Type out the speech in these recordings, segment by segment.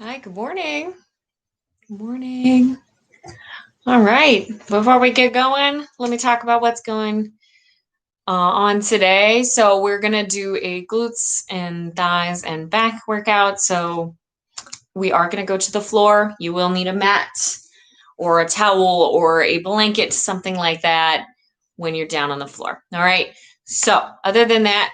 Hi, good morning. Good morning. All right, before we get going, let me talk about what's going on today. So we're going to do a glutes and thighs and back workout. So we are going to go to the floor. You will need a mat or a towel or a blanket, something like that when you're down on the floor. All right. So other than that,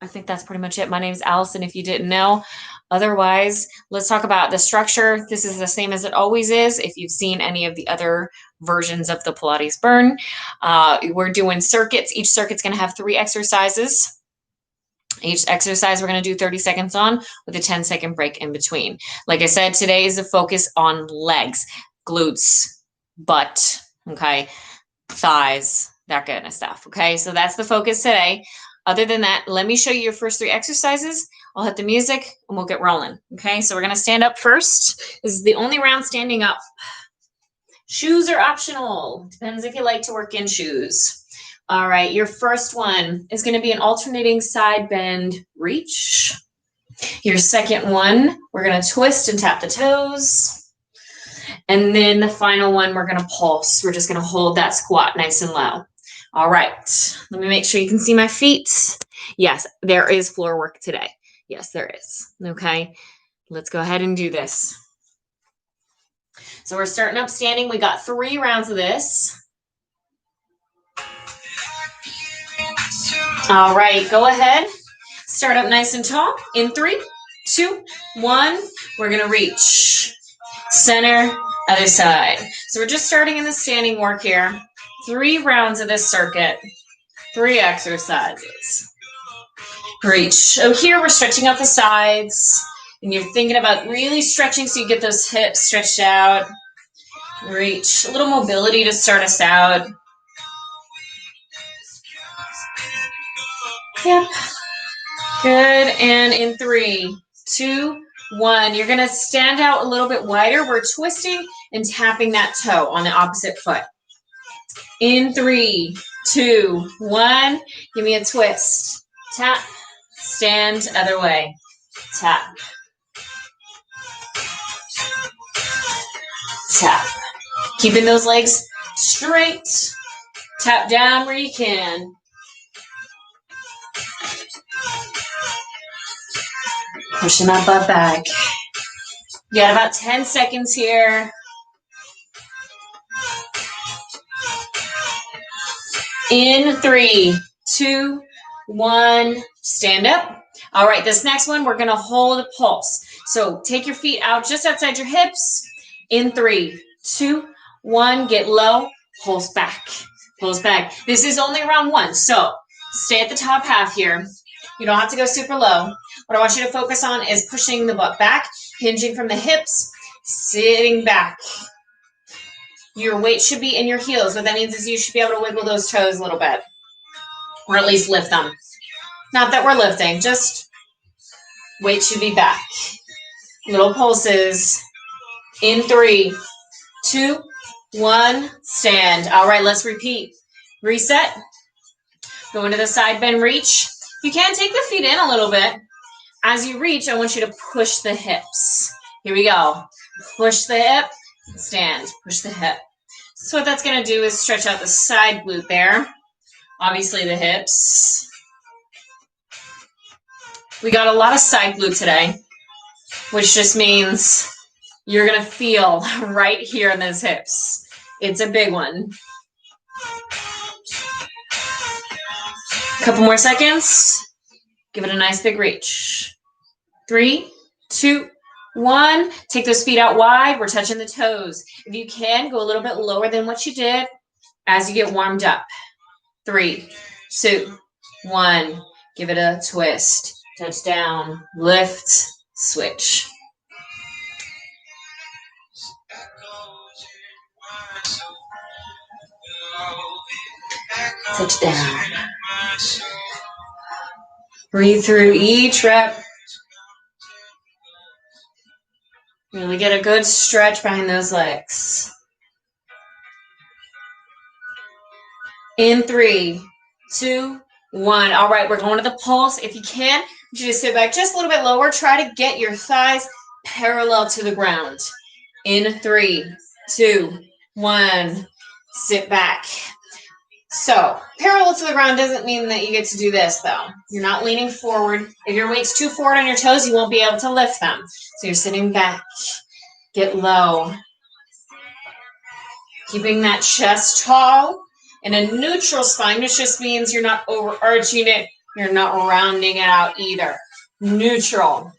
I think that's pretty much it. My name is Allison, if you didn't know. Otherwise, let's talk about the structure. This is the same as it always is. If you've seen any of the other versions of the Pilates Burn, we're doing circuits. Each circuit's going to have 3 exercises. Each exercise we're going to do 30 seconds on with a 10-second break in between. Like I said, today is a focus on legs, glutes, butt, okay, thighs, that kind of stuff, okay? So that's the focus today. Other than that, let me show you your first 3 exercises. I'll hit the music and we'll get rolling, okay? So we're going to stand up first. This is the only round standing up. Shoes are optional. Depends if you like to work in shoes. All right, your first one is going to be an alternating side bend reach. Your second one, we're going to twist and tap the toes. And then the final one, we're going to pulse. We're just going to hold that squat nice and low. All right, let me make sure you can see my feet. Yes, there is floor work today. Yes, there is. Okay, let's go ahead and do this. So we're starting up standing. We got 3 rounds of this. All right, go ahead. Start up nice and tall. In 3, 2, 1. We're going to reach. Center, other side. So we're just starting in the standing work here. 3 rounds of this circuit. 3 exercises. Reach. So here we're stretching out the sides. And you're thinking about really stretching so you get those hips stretched out. Reach. A little mobility to start us out. Yep. Good. And in 3, 2, 1. You're going to stand out a little bit wider. We're twisting and tapping that toe on the opposite foot. In 3, 2, 1. Give me a twist. Tap. Stand other way. Tap. Tap. Keeping those legs straight. Tap down where you can. Pushing that butt back. You got about 10 seconds here. In 3, 2, 1. Stand up. All right, this next one, we're going to hold a pulse. So take your feet out just outside your hips. In 3, 2, 1. Get low. Pulse back. Pulse back. This is only round 1, so stay at the top half here. You don't have to go super low. What I want you to focus on is pushing the butt back, hinging from the hips, sitting back. Your weight should be in your heels. What that means is you should be able to wiggle those toes a little bit, or at least lift them. Not that we're lifting, just weight should be back. Little pulses. In 3, 2, 1, stand. All right, let's repeat. Reset. Go into the side bend reach. You can take the feet in a little bit. As you reach, I want you to push the hips. Here we go. Push the hip, stand, push the hip. So what that's going to do is stretch out the side glute there. Obviously the hips. We got a lot of side glute today, which just means you're going to feel right here in those hips. It's a big one. A couple more seconds. Give it a nice big reach. 3, 2, 1. Take those feet out wide. We're touching the toes. If you can, go a little bit lower than what you did as you get warmed up. 3, 2, 1. Give it a twist. Touch down. Lift. Switch. Touch down. Breathe through each rep. Really get a good stretch behind those legs. In 3, 2, 1. All right, we're going to the pulse. If you can, you just sit back just a little bit lower. Try to get your thighs parallel to the ground. In 3, 2, 1, sit back. So parallel to the ground doesn't mean that you get to do this though. You're not leaning forward. If your weight's too forward on your toes, you won't be able to lift them. So you're sitting back, get low. Keeping that chest tall and a neutral spine. This just means you're not overarching it. You're not rounding it out either. Neutral.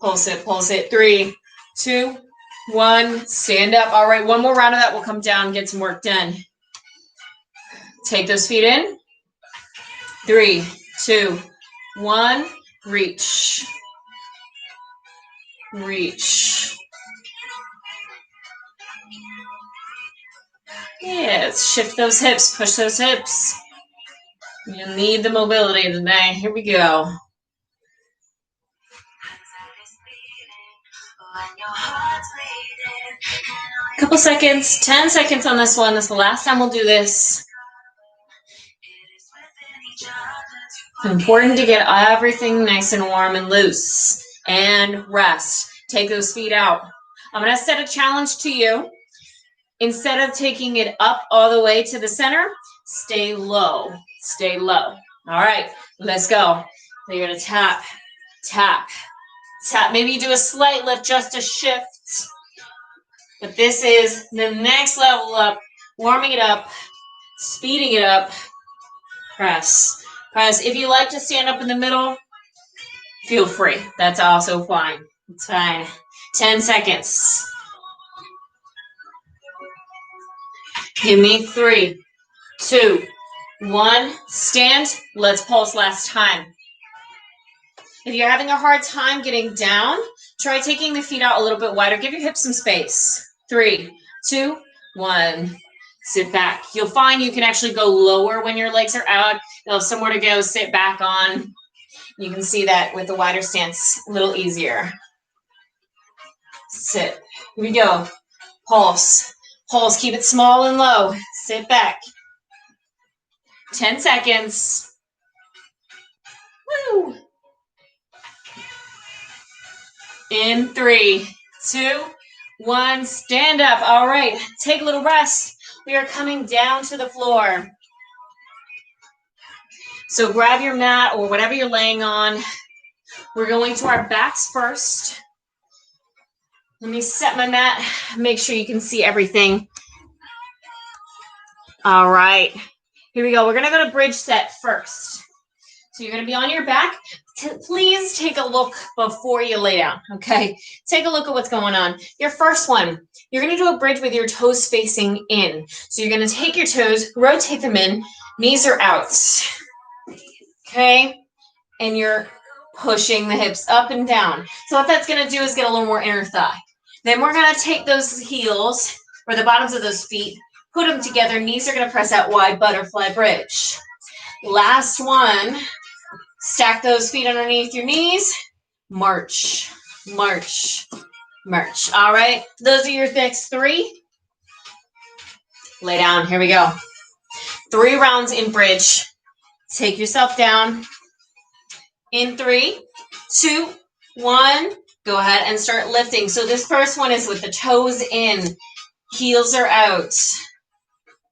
Pulse it, pulse it. 3, 2, 1. Stand up. All right, one more round of that. We'll come down, get some work done. Take those feet in. 3, 2, 1. Reach. Reach. Yeah, shift those hips, push those hips. You need the mobility today. Here we go. Couple seconds, 10 seconds on this one. This is the last time we'll do this. It's important to get everything nice and warm and loose. And rest. Take those feet out. I'm going to set a challenge to you. Instead of taking it up all the way to the center, stay low. Stay low. All right, let's go. So you're going to tap, tap, tap. Maybe you do a slight lift just to shift. But this is the next level up. Warming it up, speeding it up. Press. Press. If you like to stand up in the middle, feel free. That's also fine. It's fine. 10 seconds. Give me 3, 2, 1. Stand. Let's pulse last time. If you're having a hard time getting down, try taking the feet out a little bit wider. Give your hips some space. 3, 2, 1. Sit back. You'll find you can actually go lower when your legs are out. You'll have somewhere to go. Sit back on. You can see that with the wider stance, a little easier. Sit. Here we go. Pulse. Pulse. Keep it small and low. Sit back. 10 seconds. Woo! In 3, 2, 1. Stand up. All right. Take a little rest. We are coming down to the floor. So grab your mat or whatever you're laying on. We're going to our backs first. Let me set my mat. Make sure you can see everything. All right. Here we go. We're going to go to bridge set first. So you're going to be on your back. Please take a look before you lay down, okay? Take a look at what's going on. Your first one, you're going to do a bridge with your toes facing in. So you're going to take your toes, rotate them in, knees are out, okay? And you're pushing the hips up and down. So what that's going to do is get a little more inner thigh. Then we're going to take those heels, or the bottoms of those feet, put them together, knees are going to press out wide, butterfly bridge. Last one. Stack those feet underneath your knees. March, march, march. All right. Those are your next 3. Lay down. Here we go. 3 rounds in bridge. Take yourself down. In 3, 2, 1. Go ahead and start lifting. So this first one is with the toes in. Heels are out.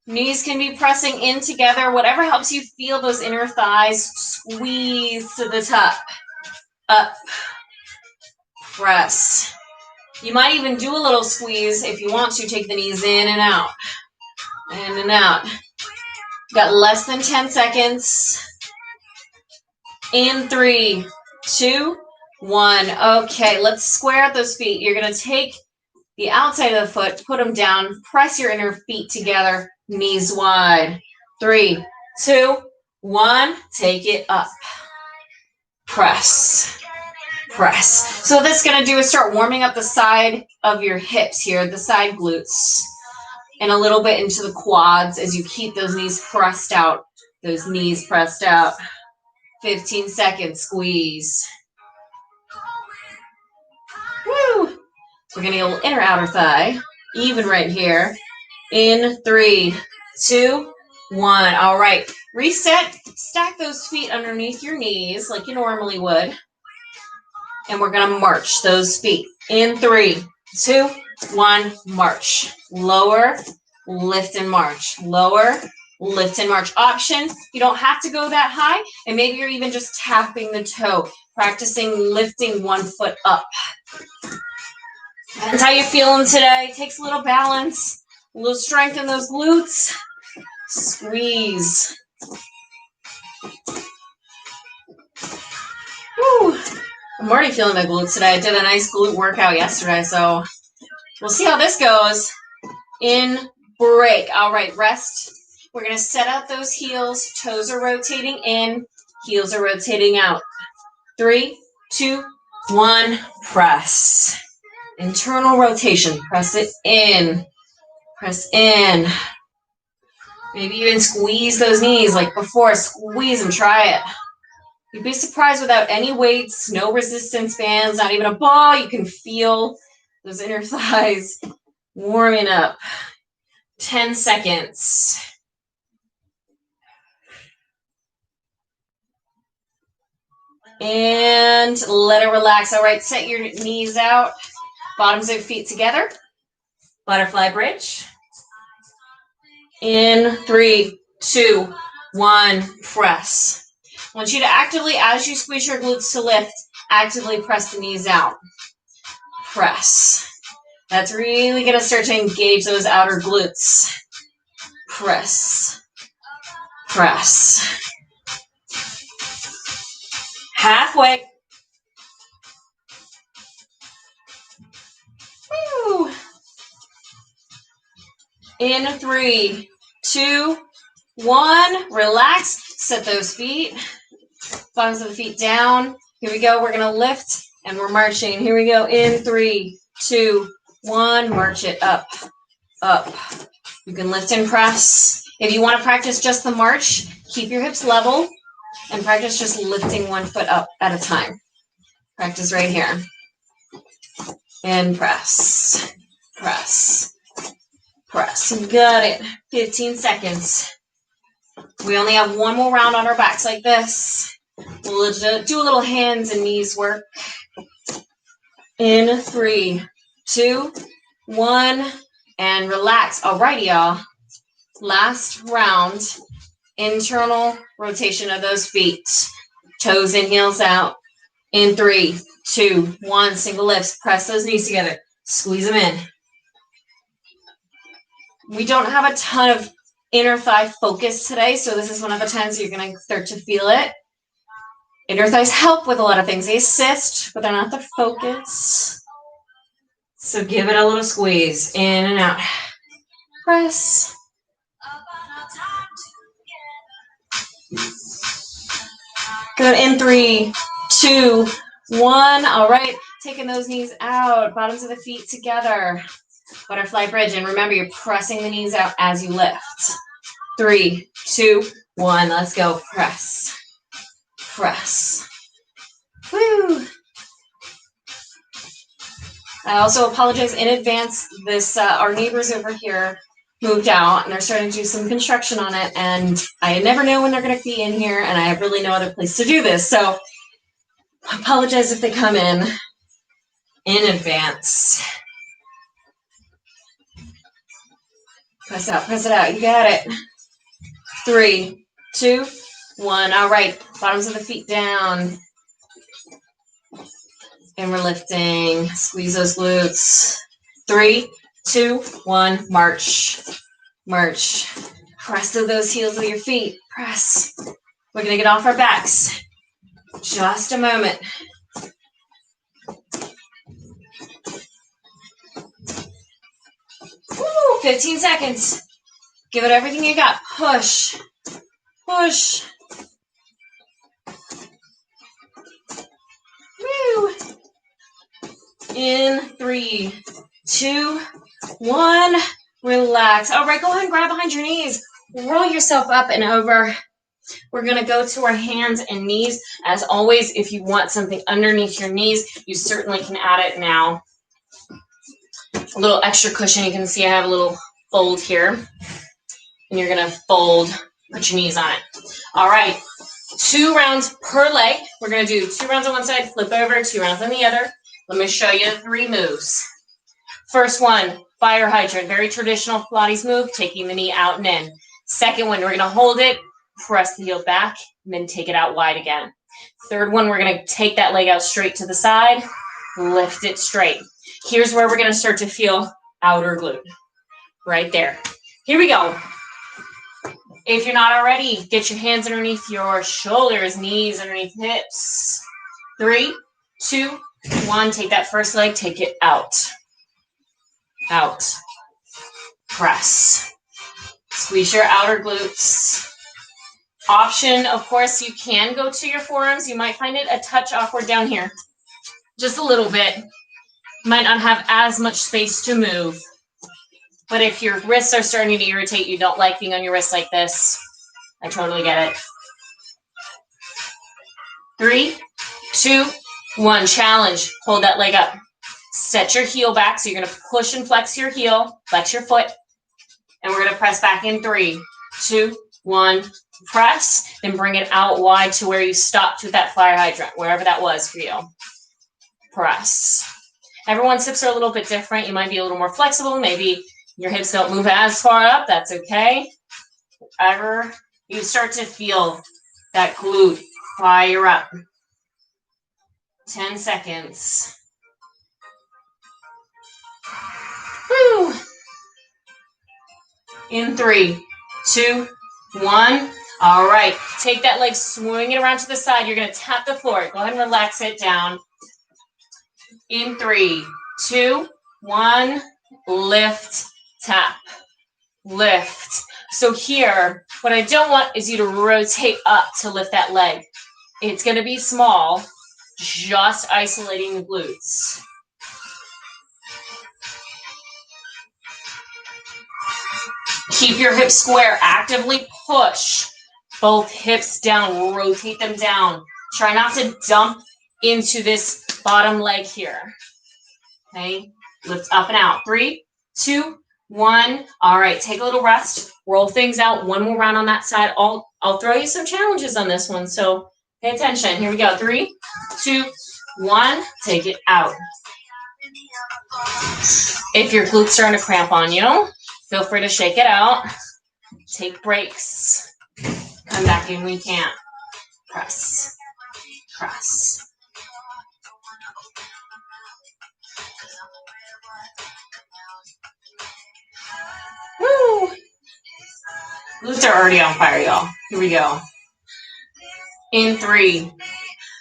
Knees can be pressing in together. Whatever helps you feel those inner thighs. Squeeze to the top. Up. Press. You might even do a little squeeze if you want to. Take the knees in and out. In and out. Got less than 10 seconds. In 3, 2, 1. Okay, let's square out those feet. You're going to take the outside of the foot, put them down, press your inner feet together. Knees wide. 3, 2, 1. Take it up. Press. Press. So what that's going to do is start warming up the side of your hips here, the side glutes, and a little bit into the quads as you keep those knees pressed out. Those knees pressed out. 15 seconds. Squeeze. Woo! So we're going to go inner outer thigh. Even right here. In 3, 2, 1. All right. Reset. Stack those feet underneath your knees like you normally would. and we're gonna march those feet. In 3, 2, 1, march. Lower, lift and march. Lower, lift and march. Option, you don't have to go that high, and maybe you're even just tapping the toe, practicing lifting one foot up. That's how you're feeling today. Takes a little balance, a little strength in those glutes. Squeeze. Woo. I'm already feeling my glutes today. I did a nice glute workout yesterday, so we'll see how this goes. In, break. All right, rest. We're going to set out those heels. Toes are rotating in. Heels are rotating out. 3, 2, 1, press. Internal rotation. Press it in. Press in. Maybe even squeeze those knees like before. Squeeze them. Try it. You'd be surprised without any weights, no resistance bands, not even a ball. You can feel those inner thighs warming up. 10 seconds. And let it relax. All right, set your knees out. Bottoms of feet together. Butterfly bridge. In 3, 2, 1, press. I want you to actively, as you squeeze your glutes to lift, actively press the knees out. Press. That's really going to start to engage those outer glutes. Press. Press. Halfway. Woo. In 3, 2, 1. Relax. Set those feet. Bottoms of the feet down. Here we go. We're going to lift and we're marching. Here we go. In 3, 2, 1. March it up. Up. You can lift and press. If you want to practice just the march, keep your hips level and practice just lifting one foot up at a time. Practice right here. And press. Press. Press. You got it. 15 seconds. We only have one more round on our backs like this. We'll do a little hands and knees work. In 3, 2, 1, and relax. Alrighty, y'all. Last round. Internal rotation of those feet. Toes in, heels out. In 3, 2, 1, single lifts. Press those knees together. Squeeze them in. We don't have a ton of inner thigh focus today, so this is one of the times you're going to start to feel it. Inner thighs help with a lot of things. They assist, but they're not the focus. So give it a little squeeze. In and out. Press. Good. In 3, 2, 1. All right. Taking those knees out. Bottoms of the feet together. Butterfly bridge. And remember, you're pressing the knees out as you lift. 3, 2, 1. Let's go. Press. Press. Woo. I also apologize in advance. This our neighbors over here moved out and they're starting to do some construction on it, and I never know when they're going to be in here, and I have really no other place to do this, so I apologize if they come in advance. Press it out. You got it. 3, 2, 1. All right. Bottoms of the feet down. And we're lifting. Squeeze those glutes. 3, 2, 1. March. March. Press to those heels with your feet. Press. We're going to get off our backs. Just a moment. Woo, 15 seconds. Give it everything you got. Push. Push. Woo. In 3, 2, 1. Relax. All right, go ahead and grab behind your knees. Roll yourself up and over. We're going to go to our hands and knees. As always, if you want something underneath your knees, you certainly can add it now. A little extra cushion. You can see I have a little fold here. And you're going to fold, put your knees on it. All right. 2 rounds per leg. We're going to do 2 rounds on one side, flip over, 2 rounds on the other. Let me show you 3 moves. First one, fire hydrant, very traditional Pilates move, taking the knee out and in. Second one, we're going to hold it, press the heel back, and then take it out wide again. Third one, we're going to take that leg out straight to the side, lift it straight. Here's where we're going to start to feel outer glute, right there. Here we go. If you're not already, get your hands underneath your shoulders, knees underneath hips. 3, 2, 1. Take that first leg, take it out. Out. Press. Squeeze your outer glutes. Option, of course, you can go to your forearms. You might find it a touch awkward down here. Just a little bit. Might not have as much space to move. But if your wrists are starting to irritate, you don't like being on your wrists like this, I totally get it. 3, 2, 1. Challenge. Hold that leg up. Set your heel back. So you're going to push and flex your heel, flex your foot. And we're going to press back in 3, 2, 1. Press. Then bring it out wide to where you stopped with that fire hydrant, wherever that was for you. Press. Everyone's hips are a little bit different. You might be a little more flexible. Maybe your hips don't move as far up. That's okay. Wherever you start to feel that glute fire up. 10 seconds. Woo. In 3, 2, 1. All right. Take that leg, swing it around to the side. You're going to tap the floor. Go ahead and relax it down. In 3, 2, 1. Lift, tap, lift. So here, what I don't want is you to rotate up to lift that leg. It's going to be small, just isolating the glutes. Keep your hips square. Actively push both hips down. Rotate them down. Try not to dump into this bottom leg here. Okay. Lift up and out. 3, 2, 1. All right. Take a little rest. Roll things out. One more round on that side. I'll throw you some challenges on this one. So pay attention. Here we go. 3, 2, 1. Take it out. If your glutes starting to cramp on you, feel free to shake it out. Take breaks. Come back in when you can. Press. Press. Woo! Glutes are already on fire, y'all. Here we go. In 3,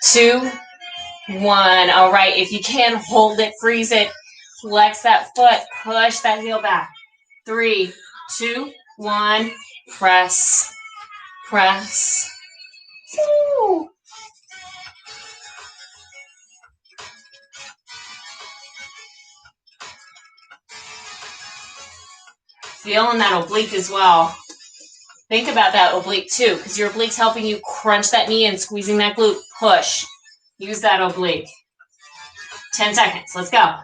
2, 1. All right. If you can, hold it, freeze it. Flex that foot. Push that heel back. 3, 2, 1. Press. Press. Woo! Feeling that oblique as well. Think about that oblique too, because your oblique's helping you crunch that knee and squeezing that glute. Push. Use that oblique. 10 seconds. Let's go.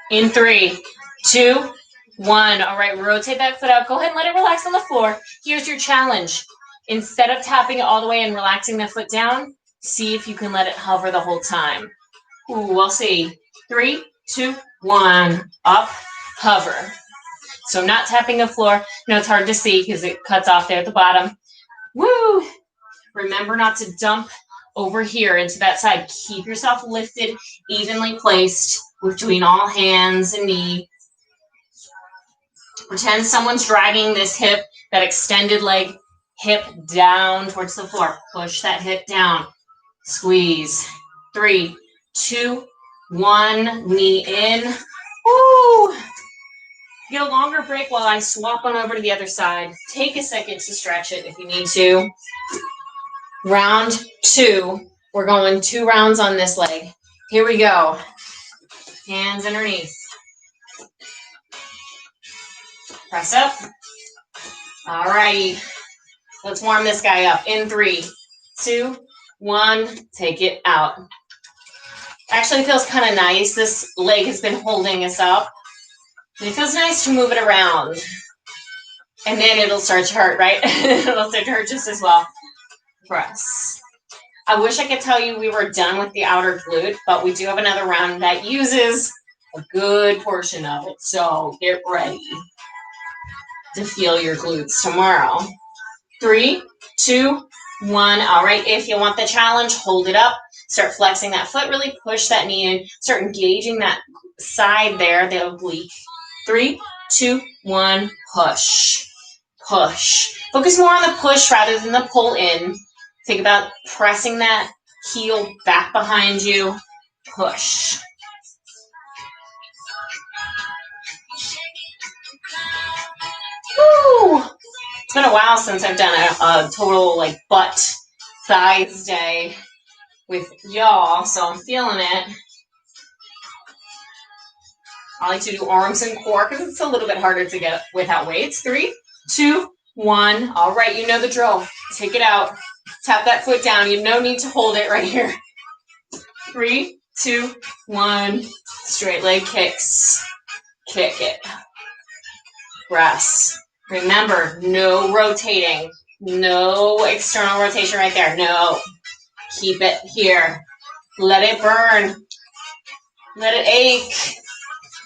In 3, 2, 1. All right, rotate that foot out. Go ahead and let it relax on the floor. Here's your challenge. Instead of tapping it all the way and relaxing the foot down, see if you can let it hover the whole time. Ooh, we'll see. 3, 2, 1. Up, hover. So I'm not tapping the floor. No, it's hard to see because it cuts off there at the bottom. Woo! Remember not to dump over here into that side. Keep yourself lifted, evenly placed between all hands and knee. Pretend someone's dragging this hip, that extended leg, hip down towards the floor. Push that hip down. Squeeze. 3, 2, 1. Knee in. Woo! Get a longer break while I swap on over to the other side. Take a second to stretch it if you need to. Round 2. We're going 2 rounds on this leg. Here we go. Hands underneath. Press up. All righty. Let's warm this guy up. In 3, 2, 1. Take it out. Actually feels kind of nice. This leg has been holding us up. And it feels nice to move it around. And then it'll start to hurt, right? It'll start to hurt just as well. Press. I wish I could tell you we were done with the outer glute, but we do have another round that uses a good portion of it. So get ready to feel your glutes tomorrow. 3, 2, 1. All right, if you want the challenge, hold it up. Start flexing that foot, really push that knee in. Start engaging that side there, the oblique. 3, 2, 1, push. Push. Focus more on the push rather than the pull in. Think about pressing that heel back behind you. Push. Woo! It's been a while since I've done a total like butt thighs day with y'all, so I'm feeling it. I like to do arms and core because it's a little bit harder to get without weights. 3, 2, 1. All right, you know the drill. Take it out. Tap that foot down. You have no need to hold it right here. 3, 2, 1. Straight leg kicks. Kick it. Press. Remember, no rotating. No external rotation right there. No. Keep it here. Let it burn. Let it ache.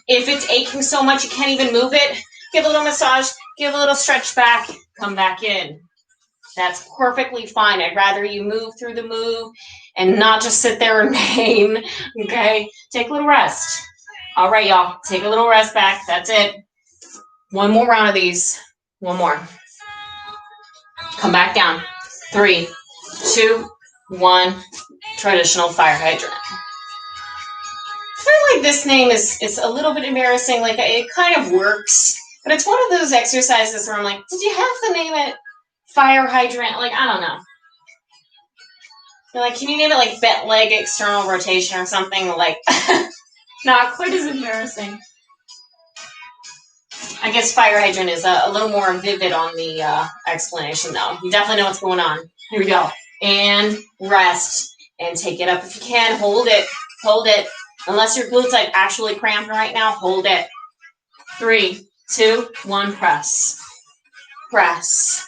If it's aching so much you can't even move it, give a little massage, give a little stretch back, come back in. That's perfectly fine. I'd rather you move through the move and not just sit there in pain, okay? Take a little rest. All right, y'all, take a little rest back. That's it. One more round of these. One more. Come back down. 3, 2, 1. Traditional fire hydrant. I feel like this name is a little bit embarrassing. Like, it kind of works, but it's one of those exercises where I'm like, did you have to name it fire hydrant? Like, I don't know. You're like, can you name it like bent leg external rotation or something? Like, not quite as embarrassing. I guess fire hydrant is a little more vivid on the explanation, though. You definitely know what's going on. Here we go. And rest. And take it up if you can. Hold it. Hold it. Unless your glutes like actually cramping right now, hold it. 3, 2, 1, press. Press.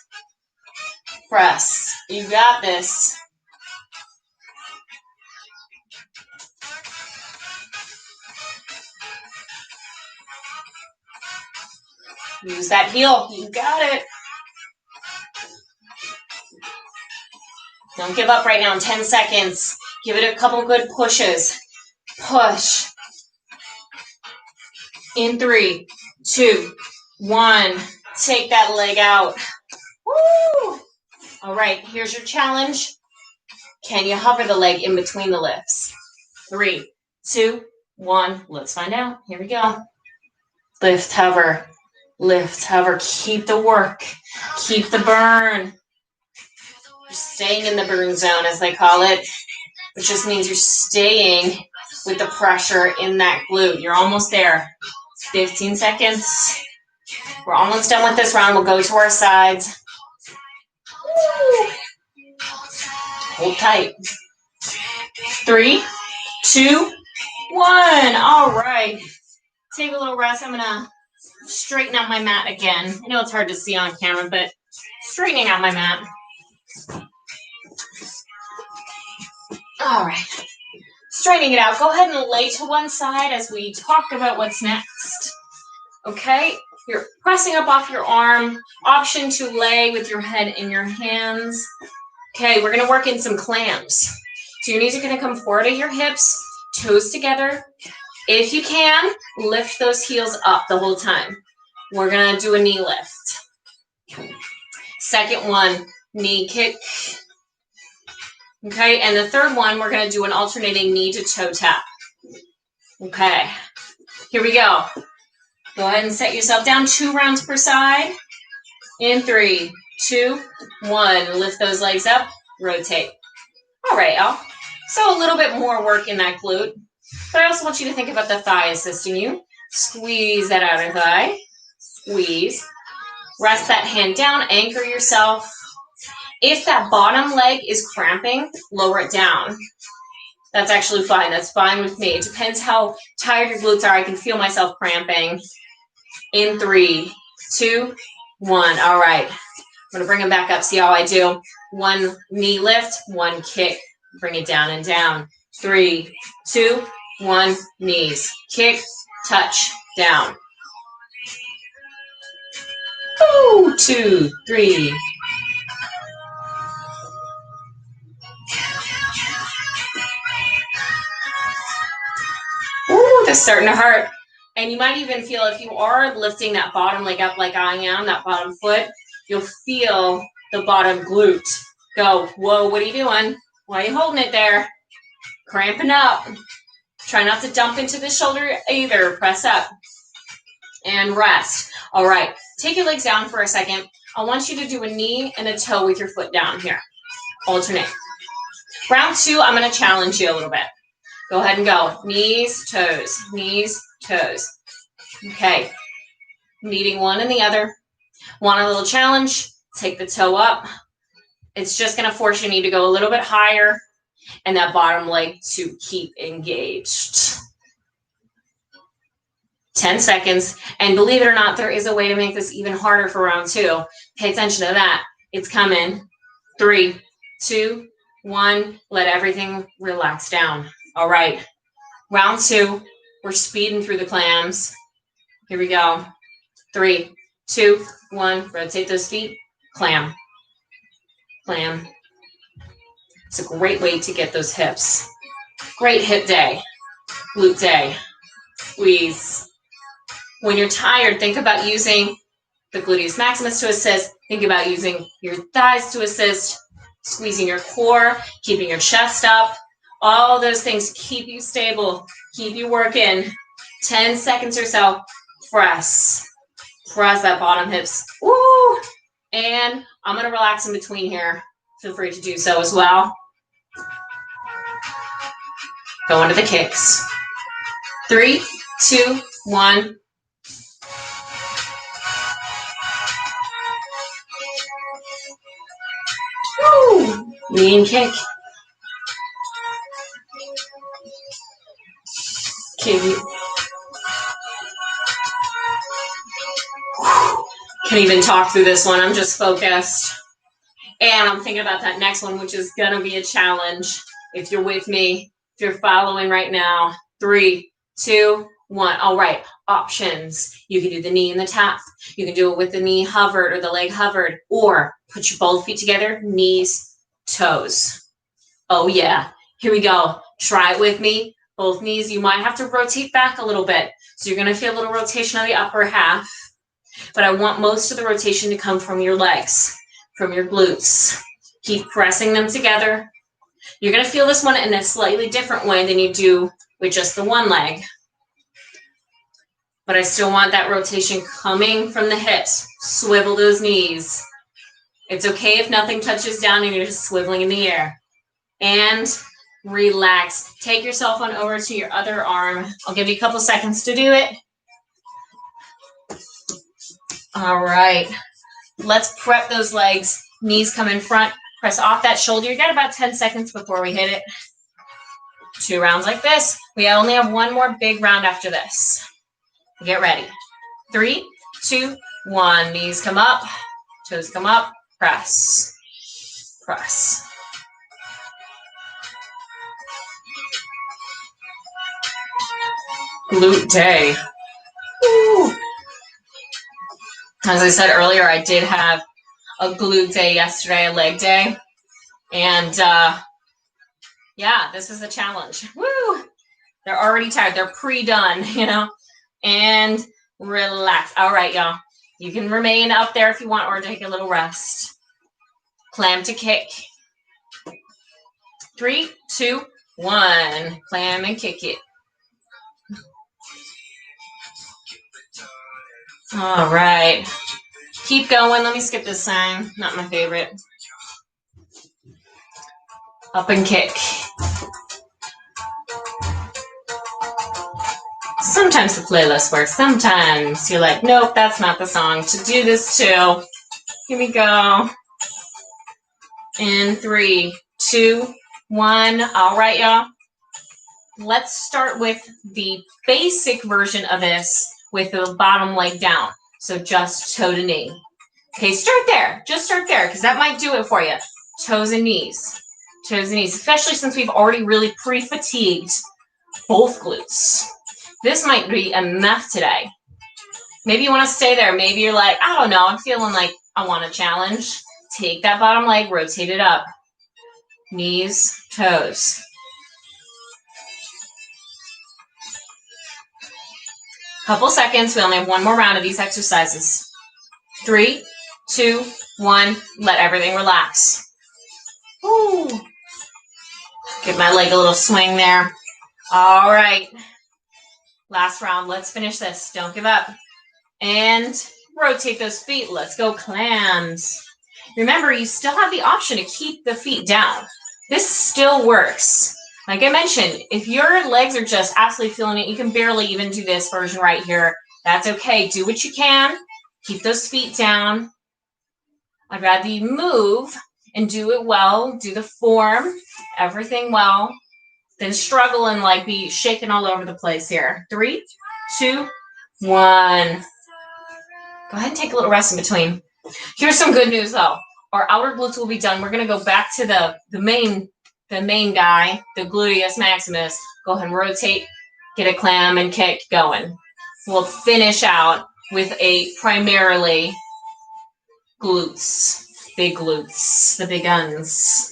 Press. You got this. Use that heel. You got it. Don't give up right now in 10 seconds. Give it a couple good pushes. Push. In 3, 2, 1. Take that leg out. Woo! All right, here's your challenge. Can you hover the leg in between the lifts? 3, 2, 1. Let's find out. Here we go. Lift, hover. Lift, hover. Keep the work. Keep the burn. You're staying in the burn zone, as they call it, which just means you're staying with the pressure in that glute. You're almost there. 15 seconds. We're almost done with this round. We'll go to our sides. Woo. Hold tight. 3, 2, 1. All right. Take a little rest. I'm going to straighten out my mat again. I know it's hard to see on camera, but straightening out my mat. All right. Straightening it out. Go ahead and lay to one side as we talk about what's next. Okay? You're pressing up off your arm. Option to lay with your head in your hands. Okay, we're going to work in some clams. So your knees are going to come forward at your hips, toes together. If you can, lift those heels up the whole time. We're going to do a knee lift. Second one, knee kick. Okay, and the third one, we're going to do an alternating knee to toe tap. Okay, here we go. Go ahead and set yourself down 2 rounds per side. In 3, 2, 1. Lift those legs up, rotate. All right, y'all. So a little bit more work in that glute, but I also want you to think about the thigh assisting you. Squeeze that outer thigh. Squeeze. Rest that hand down, anchor yourself. If that bottom leg is cramping, lower it down. That's actually fine. That's fine with me. It depends how tired your glutes are. I can feel myself cramping. In 3, 2, 1. All right. I'm going to bring them back up. See how I do? 1 knee lift, 1 kick. Bring it down and down. 3, 2, 1, knees. Kick, touch, down. 2, 3. Ooh, that's starting to hurt. And you might even feel, if you are lifting that bottom leg up like I am, that bottom foot, you'll feel the bottom glute go, whoa, what are you doing? Why are you holding it there? Cramping up. Try not to dump into the shoulder either. Press up and rest. All right, take your legs down for a second. I want you to do a knee and a toe with your foot down here. Alternate. Round 2, I'm going to challenge you a little bit. Go ahead and go. Knees, toes, knees, toes. Okay. Meeting one and the other. Want a little challenge? Take the toe up. It's just going to force your knee to go a little bit higher and that bottom leg to keep engaged. 10 seconds. And believe it or not, there is a way to make this even harder for round 2. Pay attention to that. It's coming. 3, 2, 1. Let everything relax down. All right. Round 2. We're speeding through the clams. Here we go. 3, 2, 1. Rotate those feet. Clam. Clam. It's a great way to get those hips. Great hip day. Glute day. Squeeze. When you're tired, think about using the gluteus maximus to assist. Think about using your thighs to assist. Squeezing your core. Keeping your chest up. All those things keep you stable. Keep you working. 10 seconds or so. Press. Press that bottom hips. Woo! And I'm going to relax in between here. Feel free to do so as well. Go into the kicks. 3, 2, 1. Woo! Knee and kick. Can even talk through this one. I'm just focused. And I'm thinking about that next one, which is going to be a challenge. If you're with me, if you're following right now. 3, 2, 1. All right. Options. You can do the knee and the tap. You can do it with the knee hovered or the leg hovered. Or put your both feet together. Knees, toes. Oh, yeah. Here we go. Try it with me. Both knees. You might have to rotate back a little bit. So you're going to feel a little rotation of the upper half. But I want most of the rotation to come from your legs, from your glutes. Keep pressing them together. You're going to feel this one in a slightly different way than you do with just the one leg. But I still want that rotation coming from the hips. Swivel those knees. It's okay if nothing touches down and you're just swiveling in the air. And relax. Take yourself on over to your other arm. I'll give you a couple seconds to do it. All right. Let's prep those legs. Knees come in front. Press off that shoulder. You got about 10 seconds before we hit it. 2 rounds like this. We only have one more big round after this. Get ready. 3, 2, 1. Knees come up. Toes come up. Press. Press. Glute day. Woo. As I said earlier, I did have a glute day yesterday, a leg day. And yeah, this is a challenge. Woo! They're already tired. They're pre-done, you know. And relax. All right, y'all. You can remain up there if you want or take a little rest. Clam to kick. 3, 2, 1. Clam and kick it. All right. Keep going. Let me skip this sign. Not my favorite. Up and kick. Sometimes the playlist works. Sometimes you're like, nope, that's not the song to do this to. Here we go. In 3, 2, 1. All right, y'all. Let's start with the basic version of this with the bottom leg down. So just toe to knee. Okay, start there. Just start there because that might do it for you. Toes and knees. Toes and knees, especially since we've already really pre-fatigued both glutes. This might be enough today. Maybe you want to stay there. Maybe you're like, I don't know, I'm feeling like I want a challenge. Take that bottom leg, rotate it up. Knees, toes. Couple seconds. We only have one more round of these exercises. 3, 2, 1. Let everything relax. Woo. Give my leg a little swing there. All right. Last round. Let's finish this. Don't give up. And rotate those feet. Let's go clams. Remember, you still have the option to keep the feet down. This still works. Like I mentioned, if your legs are just absolutely feeling it, you can barely even do this version right here. That's okay. Do what you can. Keep those feet down. I'd rather you move and do it well. Do the form, everything well, than struggle and like be shaking all over the place here. 3, 2, 1. Go ahead and take a little rest in between. Here's some good news though. Our outer glutes will be done. We're gonna go back to the main guy, the gluteus maximus. Go ahead and rotate, get a clam and kick going. We'll finish out with a primarily glutes, the big guns.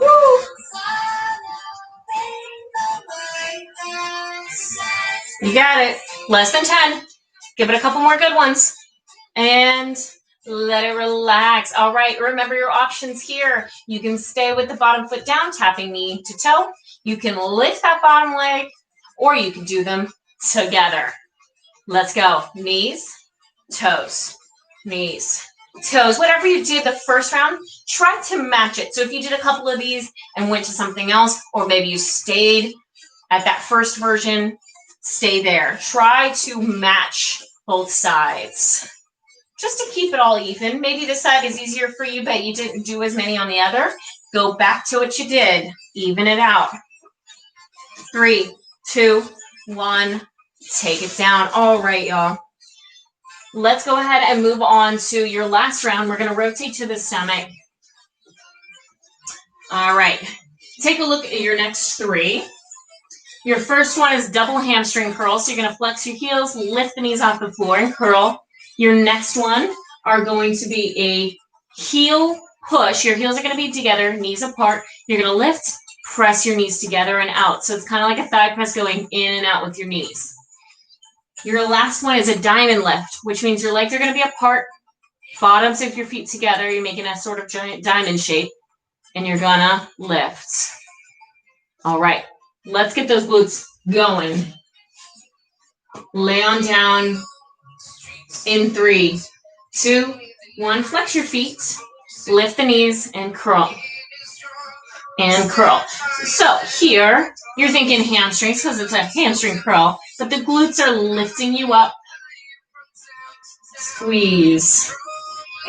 Woo. You got it. Less than 10. Give it a couple more good ones. And let it relax. All right, remember your options here. You can stay with the bottom foot down, tapping knee to toe. You can lift that bottom leg, or you can do them together. Let's go. Knees, toes, knees, toes. Whatever you did the first round, try to match it. So if you did a couple of these and went to something else, or maybe you stayed at that first version, stay there. Try to match both sides just to keep it all even. Maybe this side is easier for you, but you didn't do as many on the other. Go back to what you did. Even it out. 3, 2, 1. Take it down. All right, y'all. Let's go ahead and move on to your last round. We're going to rotate to the stomach. All right. Take a look at your next 3. Your first one is double hamstring curl. So you're going to flex your heels, lift the knees off the floor, and curl. Your next one are going to be a heel push. Your heels are going to be together, knees apart. You're going to lift, press your knees together and out. So it's kind of like a thigh press going in and out with your knees. Your last one is a diamond lift, which means your legs are going to be apart, bottoms of your feet together. You're making a sort of giant diamond shape, and you're going to lift. All right. Let's get those glutes going. Lay on down in 3, 2, 1. Flex your feet, lift the knees, and curl. And curl. So here, you're thinking hamstrings because it's a hamstring curl, but the glutes are lifting you up. Squeeze.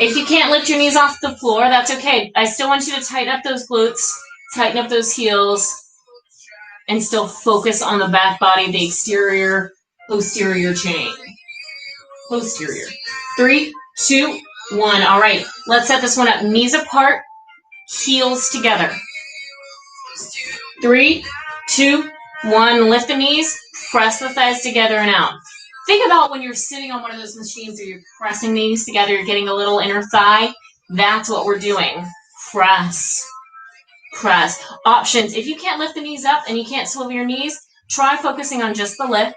If you can't lift your knees off the floor, that's okay. I still want you to tighten up those glutes, tighten up those heels, and still focus on the back body, the exterior, posterior chain. Posterior. 3, 2, 1. All right, let's set this one up. Knees apart, heels together. 3, 2, 1. Lift the knees, press the thighs together and out. Think about when you're sitting on one of those machines or you're pressing these together, you're getting a little inner thigh. That's what we're doing. Press. Press. Options. If you can't lift the knees up and you can't swivel your knees, try focusing on just the lift.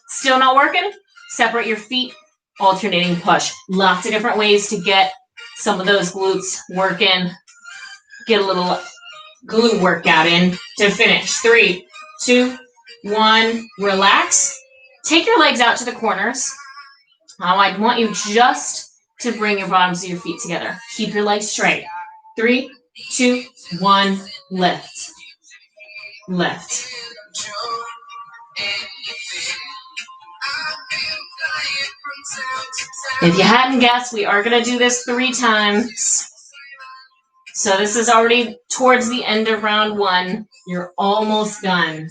Still not working? Separate your feet, alternating push. Lots of different ways to get some of those glutes working. Get a little glute workout in to finish. 3, 2, 1. Relax. Take your legs out to the corners. Now I want you just to bring your bottoms of your feet together. Keep your legs straight. 3, 2, 1. Lift. Lift. If you hadn't guessed, we are going to do this 3 times. So this is already towards the end of round 1. You're almost done.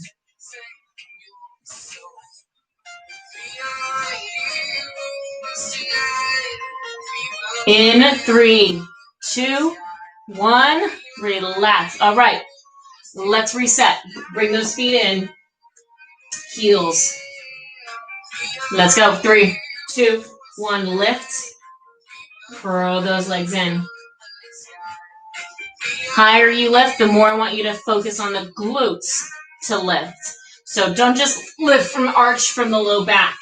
In 3, 2, 1, relax. All right, let's reset. Bring those feet in, heels. Let's go. 3, 2, 1, lift. Curl those legs in. Higher you lift, the more I want you to focus on the glutes to lift. So don't just lift from arch from the low back.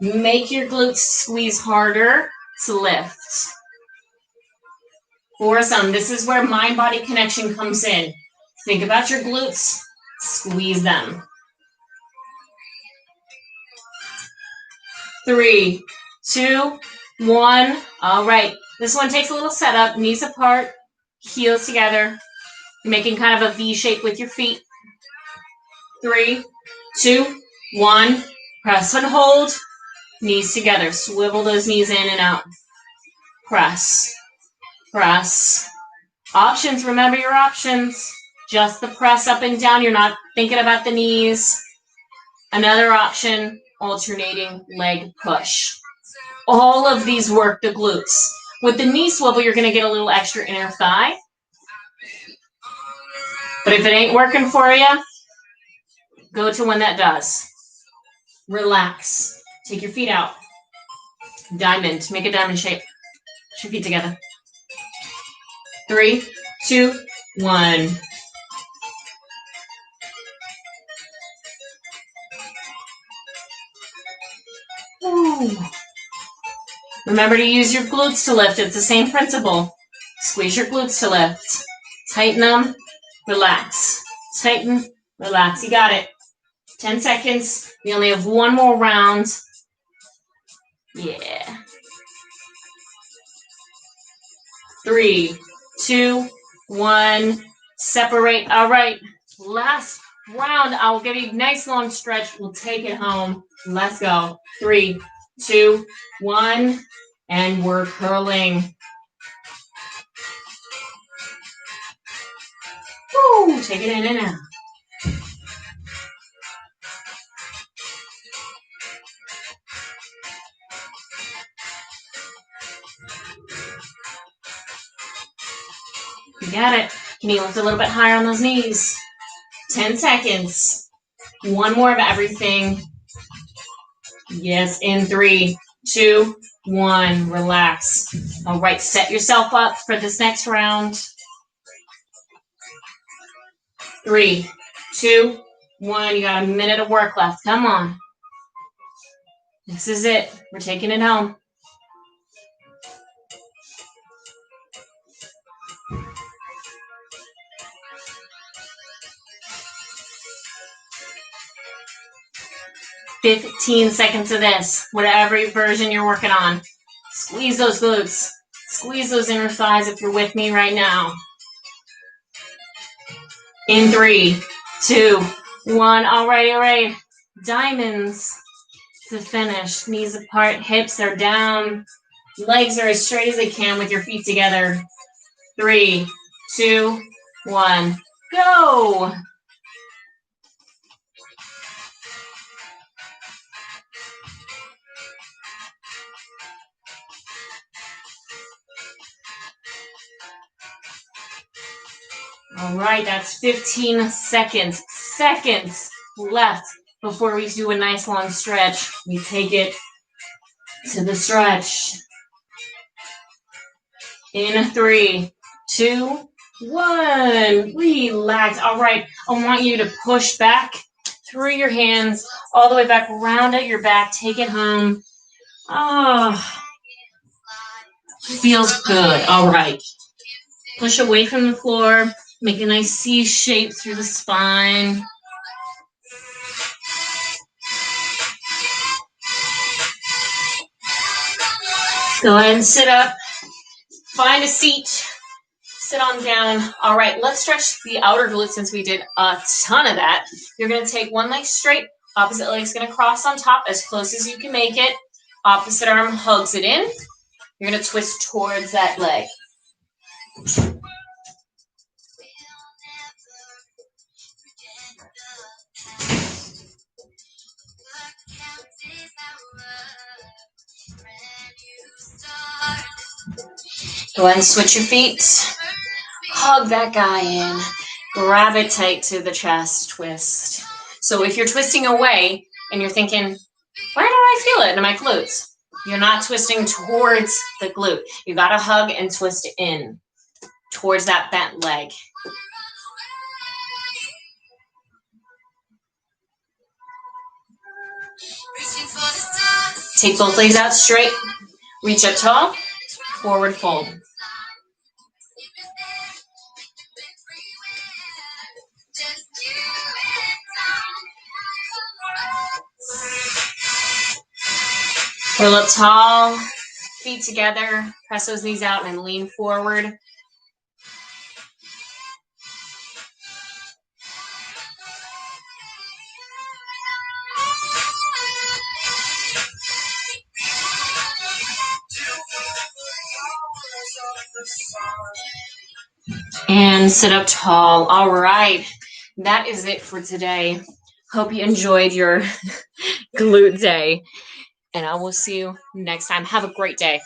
Make your glutes squeeze harder to lift. Foursome, this is where mind-body connection comes in. Think about your glutes, squeeze them. 3, 2, 1. All right, this one takes a little setup, knees apart, heels together, making kind of a V shape with your feet. 3, 2, 1. Press and hold, knees together. Swivel those knees in and out. Press, press. Options, remember your options. Just the press up and down. You're not thinking about the knees. Another option, alternating leg push. All of these work the glutes. With the knee swivel, you're going to get a little extra inner thigh. But if it ain't working for you, go to one that does. Relax. Take your feet out. Diamond. Make a diamond shape. Put your feet together. 3, 2, 1. Ooh. Remember to use your glutes to lift. It's the same principle. Squeeze your glutes to lift. Tighten them. Relax. Tighten. Relax. You got it. 10 seconds. We only have one more round. Yeah. 3, 2, 1. Separate. All right. Last round. I'll give you a nice long stretch. We'll take it home. Let's go. 3, 2, 1. And we're curling. Woo. Take it in and out. You got it. Can you lift a little bit higher on those knees? 10 seconds. One more of everything. Yes, in 3, 2, 1. Relax. All right, set yourself up for this next round. 3, 2, 1. You got a minute of work left. Come on. This is it. We're taking it home. "15 seconds of this, whatever version you're working on. Squeeze those glutes. Squeeze those inner thighs if you're with me right now. In 3, 2, 1. All right. Diamonds to finish. Knees apart, hips are down. Legs are as straight as they can with your feet together. 3, 2, 1. Go! All right, that's 15 seconds. Seconds left before we do a nice long stretch. We take it to the stretch. In 3, 2, 1. Relax. All right, I want you to push back through your hands all the way back, round at your back. Take it home. Oh, feels good. All right. Push away from the floor. Make a nice C shape through the spine. Go ahead and sit up. Find a seat. Sit on down. All right, let's stretch the outer glutes since we did a ton of that. You're going to take one leg straight. Opposite leg's going to cross on top as close as you can make it. Opposite arm hugs it in. You're going to twist towards that leg. Go ahead and switch your feet. Hug that guy in. Grab it tight to the chest, twist. So if you're twisting away and you're thinking, where do I feel it in my glutes? You're not twisting towards the glute. You got to hug and twist in towards that bent leg. Take both legs out straight. Reach up tall. Forward fold. Pull up tall. Feet together. Press those knees out and lean forward. And sit up tall. All right. That is it for today. Hope you enjoyed your glute day. And I will see you next time. Have a great day.